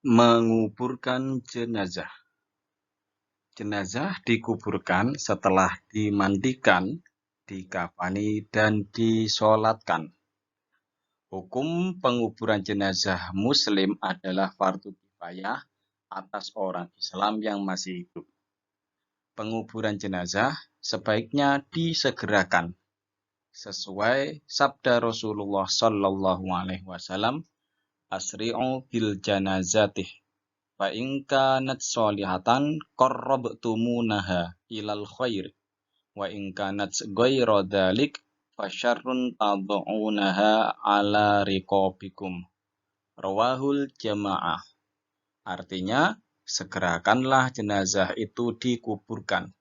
Menguburkan jenazah. Jenazah dikuburkan setelah dimandikan, dikafani, dan disolatkan. Hukum penguburan jenazah Muslim adalah fardu kifayah atas orang Islam yang masih hidup. Penguburan jenazah sebaiknya disegerakan sesuai sabda Rasulullah Shallallahu Alaihi Wasallam, asri'u bil janazatih. Fa in kanat sholihatan qarrabtumunaha ilal khair wa in kanat ghayra dzalik fasyarrun tad'unaha ala riqabikum. Rawahul jamaah. Artinya, segerakanlah jenazah itu dikuburkan.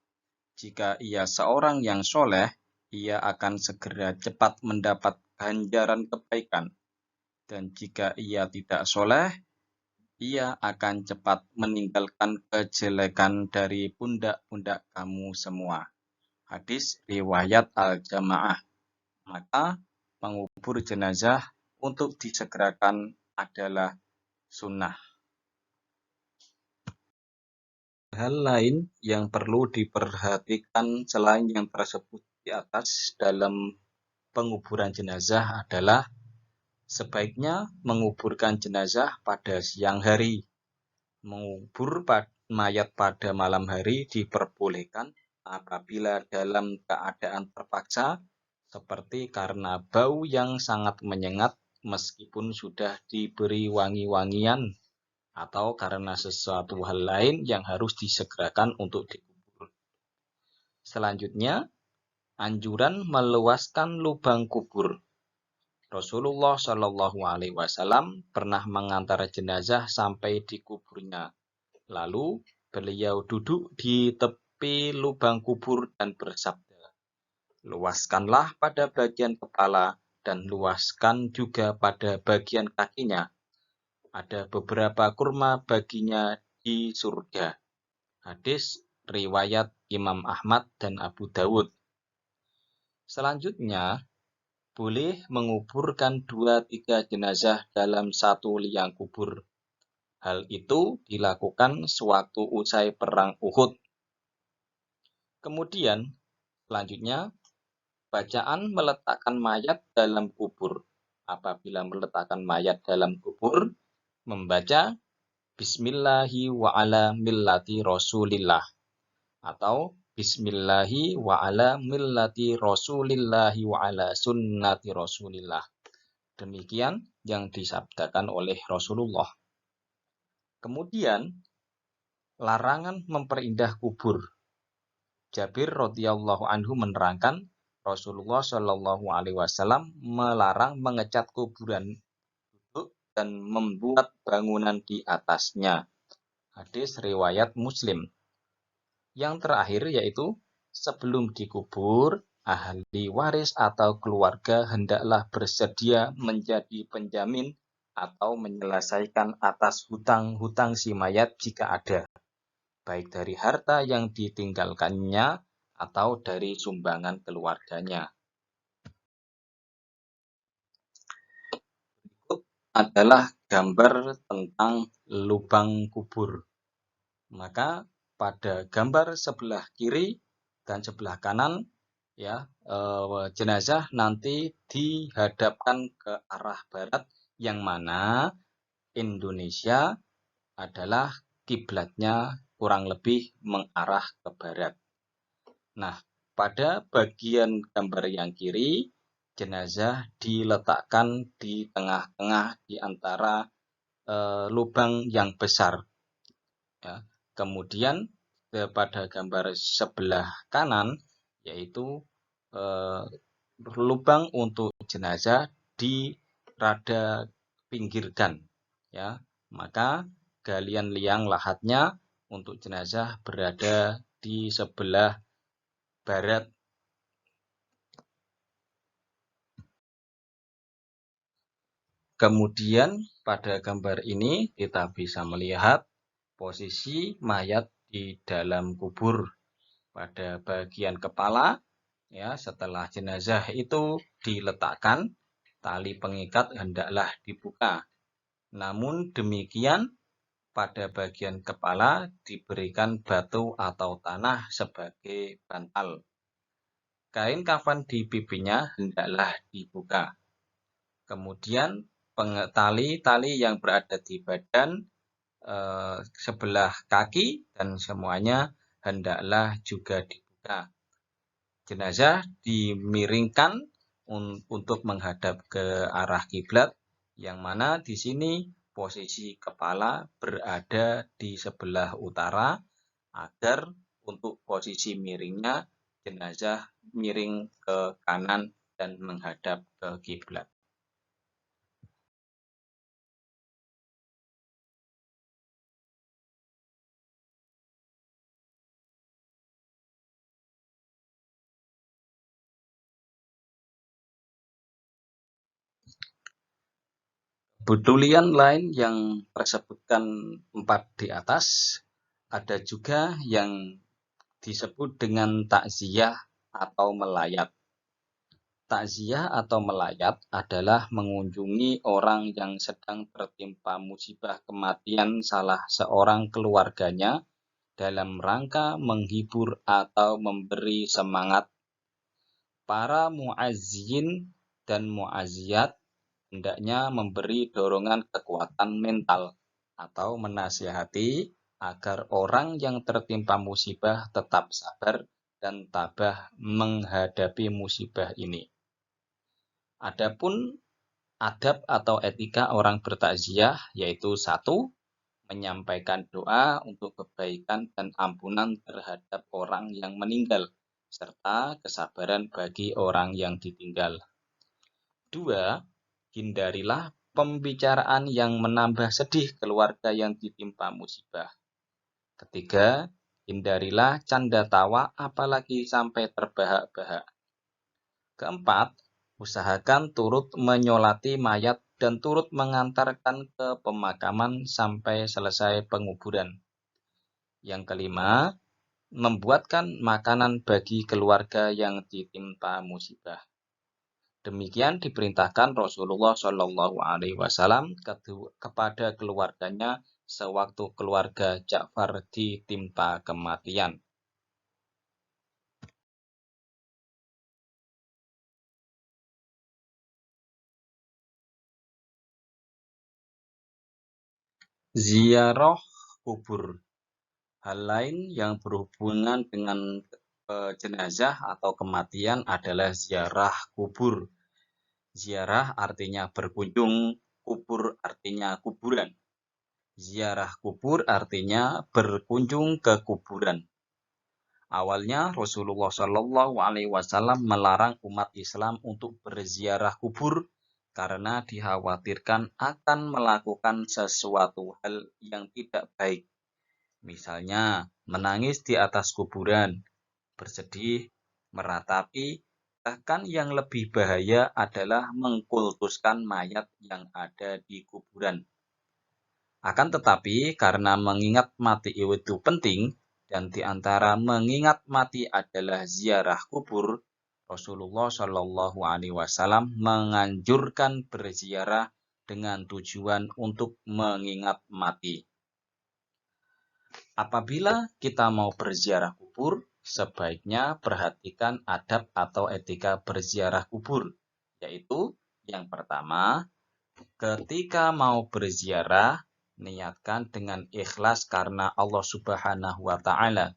Jika ia seorang yang soleh, ia akan segera cepat mendapat ganjaran kebaikan. Dan jika ia tidak soleh, ia akan cepat meninggalkan kejelekan dari pundak-pundak kamu semua. Hadis riwayat Al-Jamaah. Maka mengubur jenazah untuk disegerakan adalah sunnah. Hal lain yang perlu diperhatikan selain yang tersebut di atas dalam penguburan jenazah adalah sebaiknya menguburkan jenazah pada siang hari. Mengubur mayat pada malam hari diperbolehkan apabila dalam keadaan terpaksa, seperti karena bau yang sangat menyengat meskipun sudah diberi wangi-wangian, atau karena sesuatu hal lain yang harus disegerakan untuk dikubur. Selanjutnya, anjuran meluaskan lubang kubur. Rasulullah Shallallahu Alaihi Wasallam pernah mengantar jenazah sampai di kuburnya. Lalu beliau duduk di tepi lubang kubur dan bersabda, luaskanlah pada bagian kepala dan luaskan juga pada bagian kakinya. Ada beberapa kurma baginya di surga. Hadis riwayat Imam Ahmad dan Abu Dawud. Selanjutnya, boleh menguburkan 2-3 jenazah dalam satu liang kubur. Hal itu dilakukan sewaktu usai perang Uhud. Kemudian, selanjutnya, bacaan meletakkan mayat dalam kubur. Apabila meletakkan mayat dalam kubur, membaca Bismillahi wa ala millati Rasulillah atau Bismillahi wa ala millati Rasulillahi wa ala sunnati Rasulillah. Demikian yang disabdakan oleh Rasulullah. Kemudian, larangan memperindah kubur. Jabir radhiyallahu anhu menerangkan, Rasulullah Shallallahu Alaihi Wasallam melarang mengecat kuburan dan membuat bangunan di atasnya. Hadis riwayat Muslim. Yang terakhir yaitu, sebelum dikubur, ahli waris atau keluarga hendaklah bersedia menjadi penjamin atau menyelesaikan atas hutang-hutang si mayat jika ada, baik dari harta yang ditinggalkannya atau dari sumbangan keluarganya. Berikut adalah gambar tentang lubang kubur. Maka pada gambar sebelah kiri dan sebelah kanan, jenazah nanti dihadapkan ke arah barat, yang mana Indonesia adalah kiblatnya kurang lebih mengarah ke barat. Nah, pada bagian gambar yang kiri, jenazah diletakkan di tengah-tengah di antara lubang yang besar. Ya. Kemudian pada gambar sebelah kanan, yaitu lubang untuk jenazah di rada pinggirkan. Ya. Maka galian liang lahatnya untuk jenazah berada di sebelah barat. Kemudian pada gambar ini kita bisa melihat posisi mayat di dalam kubur. Pada bagian kepala, setelah jenazah itu diletakkan, tali pengikat hendaklah dibuka. Namun demikian, pada bagian kepala diberikan batu atau tanah sebagai bantal. Kain kafan di pipinya hendaklah dibuka. Kemudian tali-tali yang berada di badan sebelah kaki dan semuanya hendaklah juga dibuka. Jenazah dimiringkan untuk menghadap ke arah kiblat, yang mana di sini posisi kepala berada di sebelah utara, agar untuk posisi miringnya jenazah miring ke kanan dan menghadap ke kiblat. Kepedulian lain yang tersebutkan 4 di atas, ada juga yang disebut dengan takziah atau melayat. Takziah atau melayat adalah mengunjungi orang yang sedang tertimpa musibah kematian salah seorang keluarganya dalam rangka menghibur atau memberi semangat. Para muazyin dan muazziyat hendaknya memberi dorongan kekuatan mental atau menasihati agar orang yang tertimpa musibah tetap sabar dan tabah menghadapi musibah ini. Adapun adab atau etika orang bertakziah yaitu 1. Menyampaikan doa untuk kebaikan dan ampunan terhadap orang yang meninggal, serta kesabaran bagi orang yang ditinggal. 2. Hindarilah pembicaraan yang menambah sedih keluarga yang ditimpa musibah. 3. Hindarilah canda tawa apalagi sampai terbahak-bahak. 4. Usahakan turut menyolati mayat dan turut mengantarkan ke pemakaman sampai selesai penguburan. Yang 5. Membuatkan makanan bagi keluarga yang ditimpa musibah. Demikian diperintahkan Rasulullah Shallallahu Alaihi Wasallam kepada keluarganya sewaktu keluarga Ja'far ditimpa kematian. Ziarah kubur. Hal lain yang berhubungan dengan jenazah atau kematian adalah ziarah kubur. Ziarah artinya berkunjung, kubur artinya kuburan. Ziarah kubur artinya berkunjung ke kuburan. Awalnya Rasulullah Shallallahu Alaihi Wasallam melarang umat Islam untuk berziarah kubur karena dikhawatirkan akan melakukan sesuatu hal yang tidak baik. Misalnya menangis di atas kuburan, bersedih, meratapi, bahkan yang lebih bahaya adalah mengkultuskan mayat yang ada di kuburan. Akan tetapi karena mengingat mati itu penting, dan di antara mengingat mati adalah ziarah kubur, Rasulullah Shallallahu Alaihi Wasallam menganjurkan berziarah dengan tujuan untuk mengingat mati. Apabila kita mau berziarah kubur, sebaiknya perhatikan adab atau etika berziarah kubur, yaitu yang pertama, ketika mau berziarah, niatkan dengan ikhlas karena Allah Subhanahu wa Ta'ala,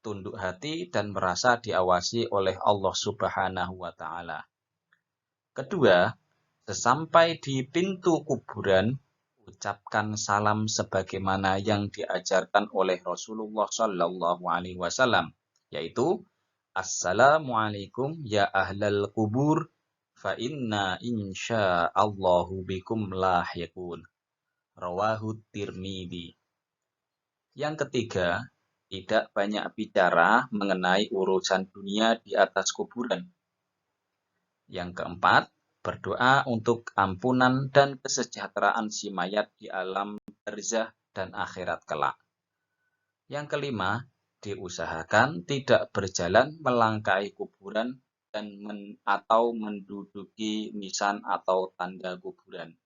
tunduk hati dan merasa diawasi oleh Allah Subhanahu wa Ta'ala. Kedua, sesampai di pintu kuburan, ucapkan salam sebagaimana yang diajarkan oleh Rasulullah Shallallahu Alaihi Wasallam, yaitu Assalamualaikum ya ahlal kubur, fa inna insya'allahu bikum lahiqun. Rawahu Tirmidzi. Yang ketiga, tidak banyak bicara mengenai urusan dunia di atas kuburan. Yang keempat, berdoa untuk ampunan dan kesejahteraan si mayat di alam barzah dan akhirat kelak. Yang kelima, diusahakan tidak berjalan melangkahi kuburan dan atau menduduki nisan atau tanda kuburan.